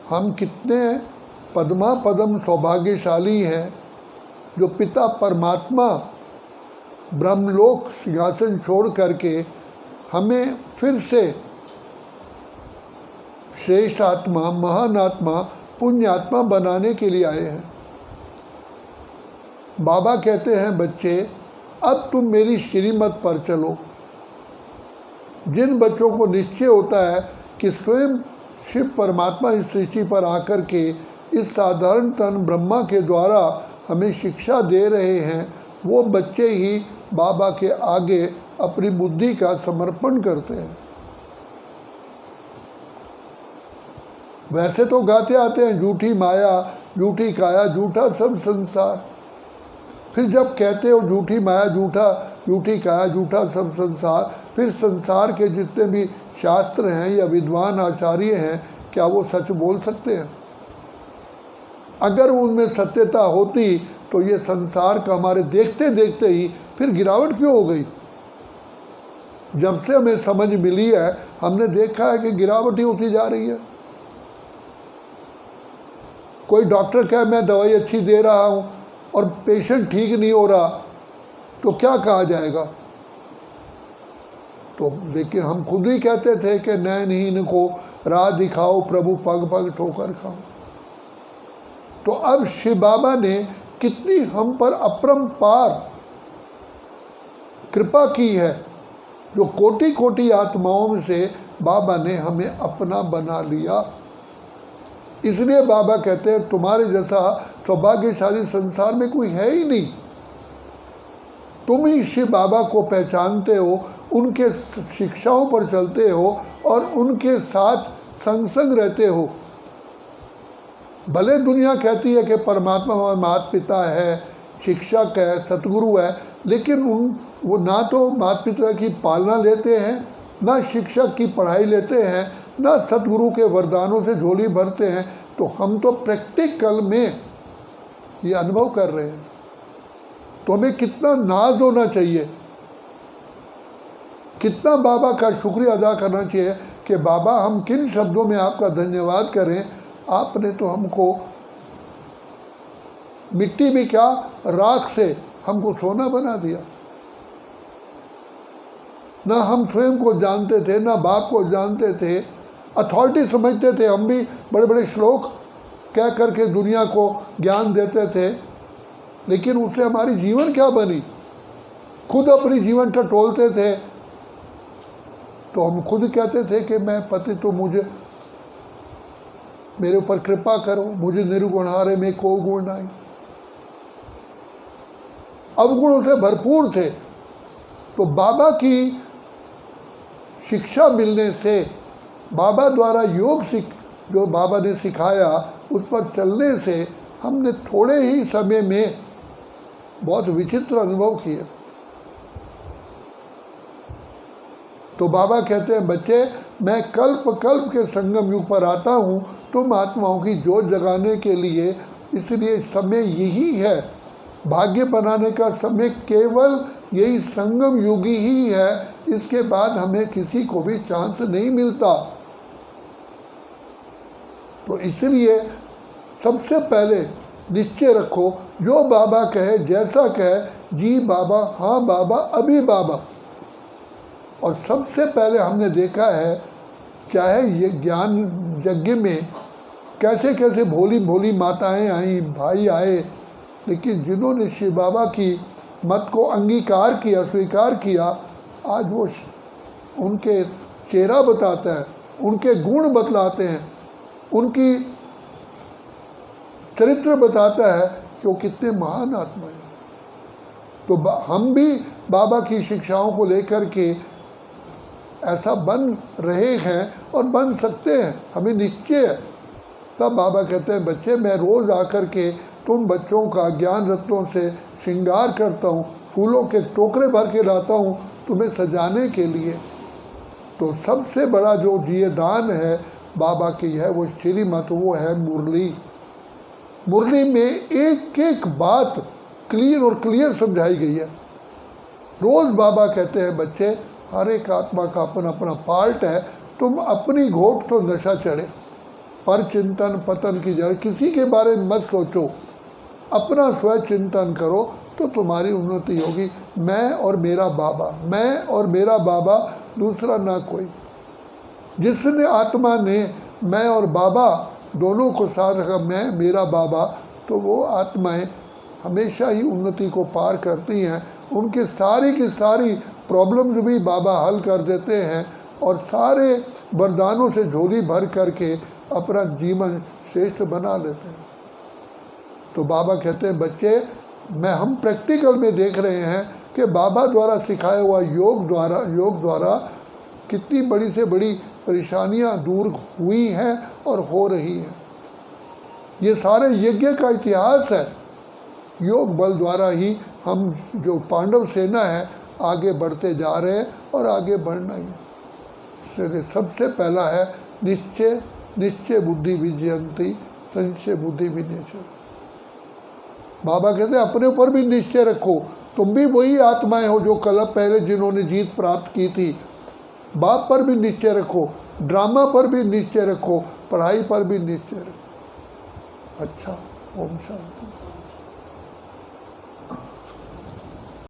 हम कितने पद्मा पदम सौभाग्यशाली हैं जो पिता परमात्मा ब्रह्मलोक सिंहासन छोड़ करके हमें फिर से श्रेष्ठ आत्मा, महान आत्मा, पुण्य आत्मा बनाने के लिए आए हैं। बाबा कहते हैं बच्चे अब तुम मेरी श्रीमत पर चलो। जिन बच्चों को निश्चय होता है कि स्वयं शिव परमात्मा इस सृष्टि पर आकर के इस साधारण तन ब्रह्मा के द्वारा हमें शिक्षा दे रहे हैं, वो बच्चे ही बाबा के आगे अपनी बुद्धि का समर्पण करते हैं। वैसे तो गाते आते हैं झूठी माया, झूठी काया, झूठा सब संसार। फिर जब कहते हो झूठी माया, झूठी काया, झूठा सब संसार, फिर संसार के जितने भी शास्त्र हैं या विद्वान आचार्य हैं, क्या वो सच बोल सकते हैं? अगर उनमें सत्यता होती तो ये संसार का हमारे देखते देखते ही फिर गिरावट क्यों हो गई? जब से हमें समझ मिली है हमने देखा है कि गिरावट ही होती जा रही है। कोई डॉक्टर कहे मैं दवाई अच्छी दे रहा हूँ और पेशेंट ठीक नहीं हो रहा तो क्या कहा जाएगा? तो लेकिन हम खुद ही कहते थे कि नैनहीन को राह दिखाओ प्रभु, पग पग ठोकर खाओ। तो अब शिव बाबा ने कितनी हम पर अपरंपार कृपा की है, जो कोटि कोटि आत्माओं से बाबा ने हमें अपना बना लिया। इसलिए बाबा कहते हैं तुम्हारे जैसा सौभाग्यशाली संसार में कोई है ही नहीं। तुम ही शिव बाबा को पहचानते हो, उनके शिक्षाओं पर चलते हो और उनके साथ संग संग रहते हो। भले दुनिया कहती है कि परमात्मा हमारे माता पिता है, शिक्षक है, सतगुरु है, लेकिन वो ना तो माता पिता की पालना लेते हैं, ना शिक्षक की पढ़ाई लेते हैं, ना सतगुरु के वरदानों से झोली भरते हैं। तो हम तो प्रैक्टिकल में ये अनुभव कर रहे हैं। तो हमें कितना नाज होना चाहिए, कितना बाबा का शुक्रिया अदा करना चाहिए कि बाबा हम किन शब्दों में आपका धन्यवाद करें। आपने तो हमको मिट्टी भी क्या, राख से हमको सोना बना दिया। ना हम स्वयं को जानते थे, ना बाप को जानते थे, अथॉरिटी समझते थे। हम भी बड़े बड़े श्लोक कह करके दुनिया को ज्ञान देते थे, लेकिन उससे हमारी जीवन क्या बनी? खुद अपनी जीवन टटोलते थे तो हम खुद कहते थे कि मैं पति, तो मुझे मेरे ऊपर कृपा करो, मुझे निर्गुण हारे में को गुण नहीं। अवगुणों से भरपूर थे। तो बाबा की शिक्षा मिलने से, बाबा द्वारा योग जो बाबा ने सिखाया उस पर चलने से हमने थोड़े ही समय में बहुत विचित्र अनुभव किए। तो बाबा कहते हैं बच्चे मैं कल्प कल्प के संगम युग पर आता हूँ तुम आत्माओं की जोत जगाने के लिए। इसलिए समय यही है, भाग्य बनाने का समय केवल यही संगम युग ही है। इसके बाद हमें किसी को भी चांस नहीं मिलता। तो इसलिए सबसे पहले निश्चय रखो, जो बाबा कहे, जैसा कहे, जी बाबा, हाँ बाबा, अभी बाबा। और सबसे पहले हमने देखा है, चाहे ये ज्ञान यज्ञ में कैसे कैसे भोली भोली माताएं आई, भाई आए, लेकिन जिन्होंने शिव बाबा की मत को अंगीकार किया, स्वीकार किया, आज वो उनके चेहरा बताता है, उनके गुण बतलाते हैं, उनकी चरित्र बताता है कि वो कितने महान आत्मा है। तो हम भी बाबा की शिक्षाओं को लेकर के ऐसा बन रहे हैं और बन सकते हैं, हमें निश्चय है। तब बाबा कहते हैं बच्चे मैं रोज़ आकर के तुम बच्चों का ज्ञान रत्नों से श्रृंगार करता हूँ, फूलों के टोकरे भर के लाता हूँ तुम्हें सजाने के लिए। तो सबसे बड़ा जो दान है बाबा की है वो श्रीमत, वो है मुरली। मुरली में एक एक बात क्लीन और क्लियर समझाई गई है। रोज़ बाबा कहते हैं बच्चे हर एक आत्मा का अपना अपना पार्ट है, तुम अपनी घोट तो नशा चढ़े। पर चिंतन पतन की जड़, किसी के बारे में मत सोचो, अपना स्वयं चिंतन करो तो तुम्हारी उन्नति होगी। मैं और मेरा बाबा, मैं और मेरा बाबा, दूसरा ना कोई। जिसने आत्मा ने मैं और बाबा दोनों को साथ रखा, मैं मेरा बाबा, तो वो आत्माएं हमेशा ही उन्नति को पार करती हैं। उनकी सारी की सारी प्रॉब्लम्स भी बाबा हल कर देते हैं और सारे वरदानों से झोली भर करके अपना जीवन श्रेष्ठ बना लेते हैं। तो बाबा कहते हैं बच्चे, हम प्रैक्टिकल में देख रहे हैं कि बाबा द्वारा सिखाया हुआ योग द्वारा कितनी बड़ी से बड़ी परेशानियां दूर हुई हैं और हो रही हैं। ये सारे यज्ञ का इतिहास है। योग बल द्वारा ही हम जो पांडव सेना है आगे बढ़ते जा रहे हैं और आगे बढ़ना ही है। सबसे पहला है निश्चय, निश्चय बुद्धि विजयंती, संशय बुद्धि विनश्य। बाबा कहते हैं अपने ऊपर भी निश्चय रखो, तुम भी वही आत्माएं हो जो कल पहले जिन्होंने जीत प्राप्त की थी। बाप पर भी निश्चय रखो, ड्रामा पर भी निश्चय रखो, पढ़ाई पर भी निश्चय रखो। अच्छा, ओम शांति।